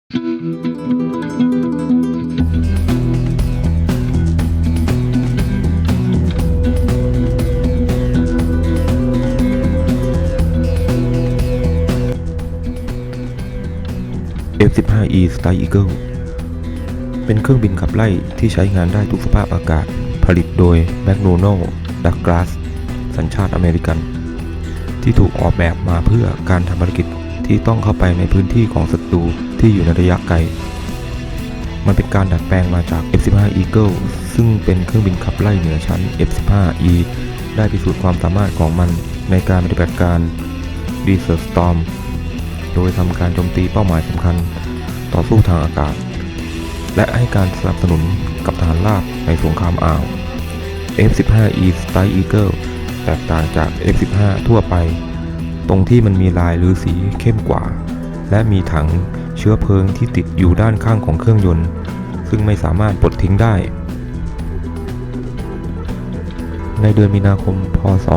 F-15E Strike Eagle เป็นเครื่องบินขับไล่ที่ใช้งานได้ทุกสภาพอากาศผลิตโดย McDonnell Douglas สัญชาติอเมริกันที่ถูกออกแบบมาเพื่อการทำภารกิจที่ต้องเข้าไปในพื้นที่ของศัตรูที่อยู่ในระยะไกลมันเป็นการดัดแปลงมาจาก F-15 Eagle ซึ่งเป็นเครื่องบินขับไล่เหนือชั้น F-15E ได้พิสูจน์ความสามารถของมันในการปฏิบัติการ Desert Storm โดยทำการโจมตีเป้าหมายสำคัญต่อสู้ทางอากาศและให้การสนับสนุนกับทหารราบในสงครามอ่าว F-15E Strike Eagle แตกต่างจาก F-15 ทั่วไปตรงที่มันมีลายหรือสีเข้มกว่าและมีถังเชื้อเพลิงที่ติดอยู่ด้านข้างของเครื่องยนต์ซึ่งไม่สามารถปลดทิ้งได้ในเดือนมีนาคม พ.ศ.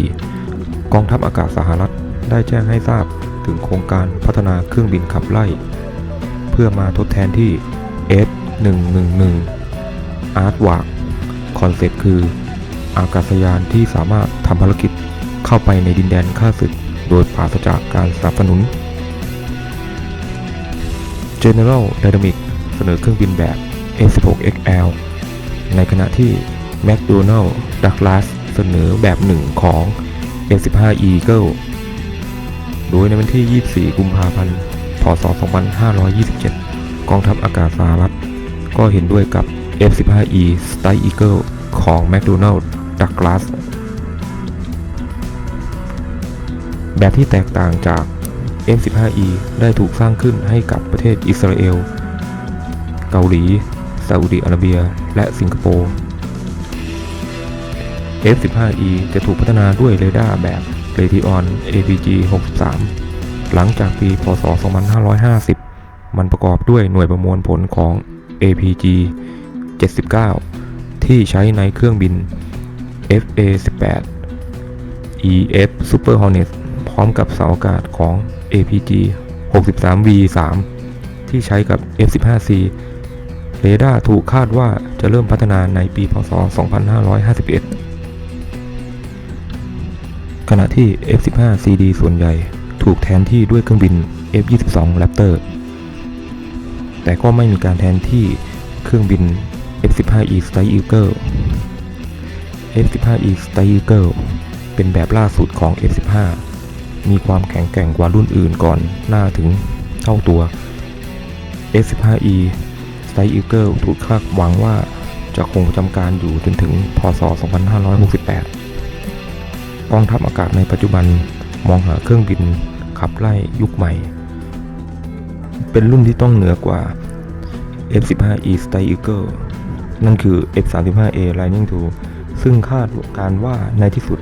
2524 กองทัพอากาศสหรัฐได้แจ้งให้ทราบถึงโครงการพัฒนาเครื่องบินขับไล่เพื่อมาทดแทนที่ F-111 Aardvark คอนเซ็ปต์คืออากาศยานที่สามารถทำภารกิจเข้าไปในดินแดนข้าศึกโดยปราศจากการสนับสนุน General Dynamics เสนอเครื่องบินแบบ F-16XL ในขณะที่ McDonnell Douglas เสนอแบบหนึ่งของ F-15 Eagle โดยในวันที่ 24 กุมภาพันธ์ พ.ศ. 2527 กองทัพอากาศสหรัฐก็เห็นด้วยกับ F-15E Strike Eagle ของ McDonnell Douglas แบบที่แตกต่างจาก F-15E ได้ถูกสร้างขึ้นให้กับประเทศอิสราเอล เกาหลี ซาอุดิอาระเบีย และสิงคโปร์ F-15E จะถูกพัฒนาด้วยเรดาร์แบบ Raytheon APG-63 หลังจากปี พ.ศ. 2550 มันประกอบด้วยหน่วยประมวลผลของ APG-79 ที่ใช้ในเครื่องบิน FA-18 EF Super Hornet พร้อมกับเสาอากาศของ APG-63V3 ที่ใช้กับ F-15C เรดาร์ถูกคาดว่าจะเริ่มพัฒนาในปี พ.ศ. 2551 ขณะที่ F-15CD ส่วนใหญ่ถูกแทนที่ด้วยเครื่องบิน F-22 Raptor แต่ก็ไม่มีการแทนที่เครื่องบิน F-15E Strike Eagle F-15E Strike Eagle เป็นแบบล่าสุดของ F-15 มีความแข็งแกร่งกว่ารุ่นอื่นก่อนหน้าถึงเท่าตัว F-15E Strike Eagle ถูกคาดหวังว่าจะคงประจำการอยู่จนถึง พ.ศ. 2568 กองทัพอากาศในปัจจุบันมองหาเครื่องบินขับไล่ยุคใหม่เป็นรุ่นที่ต้องเหนือกว่า F-15E Strike Eagle นั่นคือ F-35A Lightning II ซึ่งคาดการว่าในที่สุด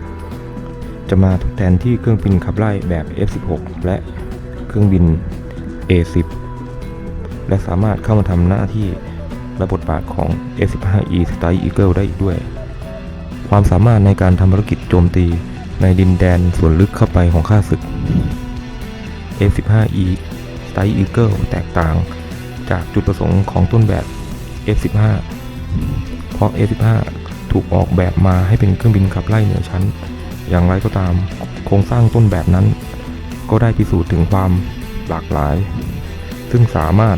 จะมาทดแทนที่เครื่องบินขับไล่แบบ F-16 และเครื่องบิน A-10 และสามารถเข้ามาทำหน้าที่และบทบาทของ F-15E Strike Eagle ได้อีกด้วยความสามารถในการทำภารกิจโจมตีในดินแดนส่วนลึกเข้าไปของข้าศึก F-15E Strike Eagle แตกต่างจากจุดประสงค์ของต้นแบบ F-15 เพราะ F-15 ถูกออกแบบมาให้เป็นเครื่องบินขับไล่เหนือชั้นอย่างไรก็ตามโครงสร้างต้นแบบนั้นก็ได้พิสูจน์ถึงความหลากหลายซึ่งสามารถ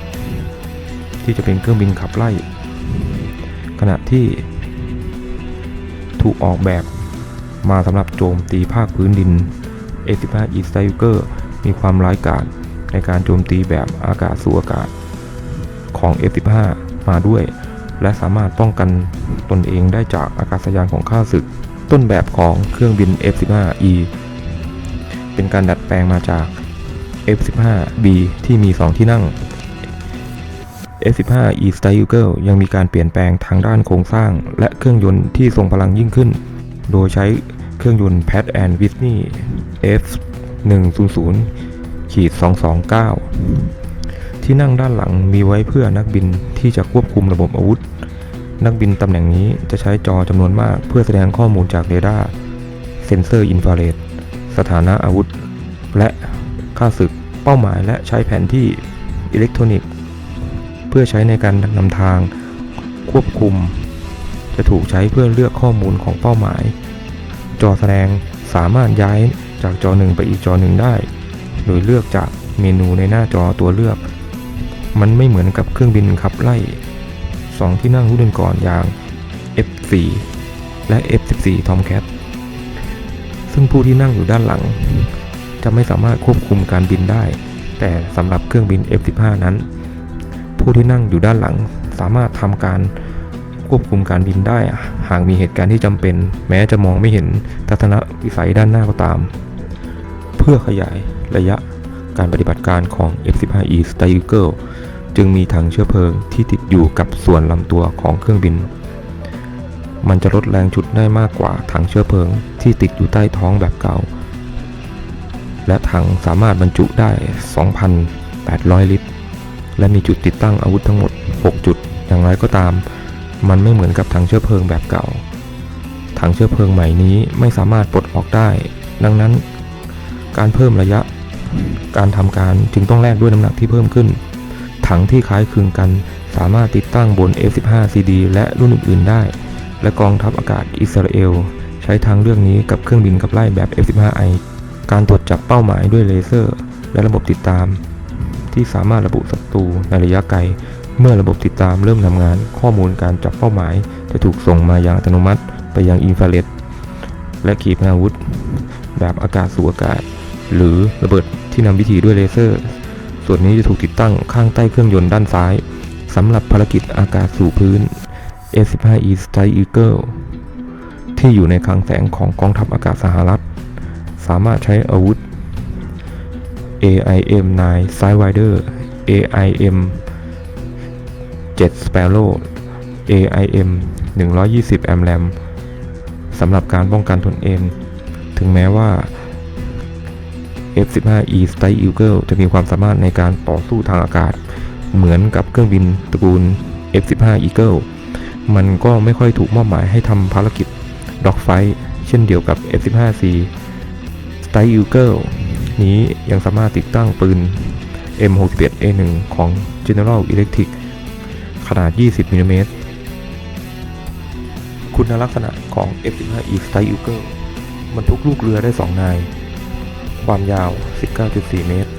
ที่จะเป็นเครื่องบินขับไล่ขณะที่ถูกออกแบบมาสำหรับโจมตีภาคพื้นดิน F-15E Strike Eagle มีความร้ายกาจในการโจมตีแบบอากาศสู่อากาศของ F-15 มาด้วยและสามารถป้องกันตนเองได้จากอากาศยานของข้าศึกต้นแบบของเครื่องบิน F-15E เป็นการดัดแปลงมาจาก F-15B ที่มี 2 ที่นั่ง F-15E Strike Eagle ยังมีการเปลี่ยนแปลงทางด้านโครงสร้างและเครื่องยนต์ที่ทรงพลังยิ่งขึ้นโดยใช้เครื่องยนต์ Pratt & Whitney F100-229 ที่นั่งด้านหลังมีไว้เพื่อนักบินที่จะควบคุมระบบอาวุธนักบินตำแหน่งนี้จะใช้จอจำนวนมากเพื่อแสดงข้อมูลจากเรดาร์เซ็นเซอร์อินฟราเรดสถานะอาวุธและค่าศึก เป้าหมายและใช้แผนที่อิเล็กทรอนิกส์เพื่อใช้ในการนำทางควบคุมจะถูกใช้เพื่อเลือกข้อมูลของเป้าหมายจอแสดงสามารถย้ายจากจอหนึ่งไปอีกจอหนึ่งได้โดยเลือกจากเมนูในหน้าจอตัวเลือกมันไม่เหมือนกับเครื่องบินขับไล่2ที่นั่งรุ่นก่อนอย่าง F4 และ F14 Tomcat ซึ่งผู้ที่นั่งอยู่ด้านหลังจะไม่สามารถควบคุมการบินได้แต่สำหรับเครื่องบิน F15 นั้นผู้ที่นั่งอยู่ด้านหลังสามารถทำการควบคุมการบินได้หากมีเหตุการณ์ที่จำเป็นแม้จะมองไม่เห็นทัศนวิสัยด้านหน้าก็ตามเพื่อขยายระยะการปฏิบัติการของ F15E Strike Eagle จึงมีถังเชื้อเพลิงที่ติดอยู่กับส่วนลำตัวของเครื่องบินมันจะลดแรงฉุดได้มากกว่าถังเชื้อเพลิงที่ติดอยู่ใต้ท้องแบบเก่าและถังสามารถบรรจุได้ 2,800 ลิตรและมีจุดติดตั้งอาวุธทั้งหมด6จุดอย่างไรก็ตามมันไม่เหมือนกับถังเชื้อเพลิงแบบเก่าถังเชื้อเพลิงใหม่นี้ไม่สามารถปลดออกได้ดังนั้นการเพิ่มระยะการทำการจึงต้องแลกด้วยน้ำหนักที่เพิ่มขึ้นถังที่คล้ายคลึงกันสามารถติดตั้งบน F15CD และรุ่นอื่นๆได้และกองทัพอากาศอิสราเอลใช้ทางเลือกนี้กับเครื่องบินขับไล่แบบ F15I การตรวจจับเป้าหมายด้วยเลเซอร์และระบบติดตามที่สามารถระบุศัตรูในระยะไกลเมื่อระบบติดตามเริ่มทำงานข้อมูลการจับเป้าหมายจะถูกส่งมาอย่างอัตโนมัติไปยังอินฟราเรดและขีปนาวุธแบบอากาศสู่อากาศหรือระเบิดที่นำวิถีด้วยเลเซอร์ส่วนนี้จะถูกติดตั้งข้างใต้เครื่องยนต์ด้านซ้ายสำหรับภารกิจอากาศสู่พื้น F15E Strike Eagle ที่อยู่ในคลังแสงของกองทัพอากาศสหรัฐสามารถใช้อาวุธ AIM-9 Sidewinder AIM-7 Sparrow AIM 120 AMRAAM สำหรับการป้องกันตนเองถึงแม้ว่า F15E Strike Eagle จะมีความสามารถในการต่อสู้ทางอากาศเหมือนกับเครื่องบินตระกูล F15 Eagle มันก็ไม่ค่อยถูกมอบหมายให้ทำภารกิจ Dogfight เช่นเดียวกับ F15C Strike Eagle นี้ยังสามารถติดตั้งปืน M61A1 ของ General Electric ขนาด 20 มิลลิเมตรคุณลักษณะของ F15E Strike Eagle บรรทุกลูกเรือได้2นายความยาว 19.4 เมตร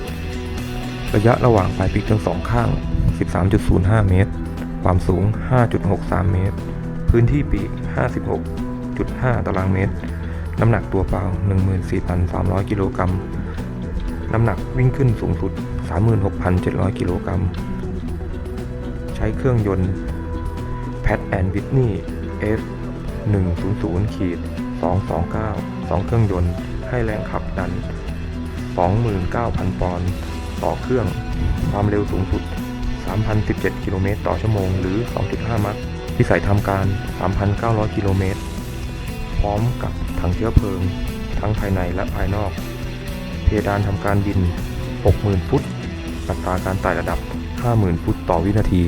ระยะระหว่างปลายปีกทั้งสองข้าง 13.05 เมตรความสูง 5.63 เมตรพื้นที่ปีก 56.5 ตารางเมตรน้ำหนักตัวเปล่า 14,300 กิโลกรัมน้ำหนักวิ่งขึ้นสูงสุด 36,700 กิโลกรัมใช้เครื่องยนต์ Pratt & Whitney F100-229 2 เครื่องยนต์ให้แรงขับดัน 29,000 ปอนด์ต่อเครื่องความเร็วสูงสุด 3,017 กิโลเมตรต่อชั่วโมงหรือ 2.5 มัคต์วิสัยทำการ 3,900 กิโลเมตรพร้อมกับถังเชื้อเพลิงทั้งภายในและภายนอกเพดานทำการบิน 60,000 ฟุตอัตราการไต่ระดับ 50,000 ฟุตต่อวินาที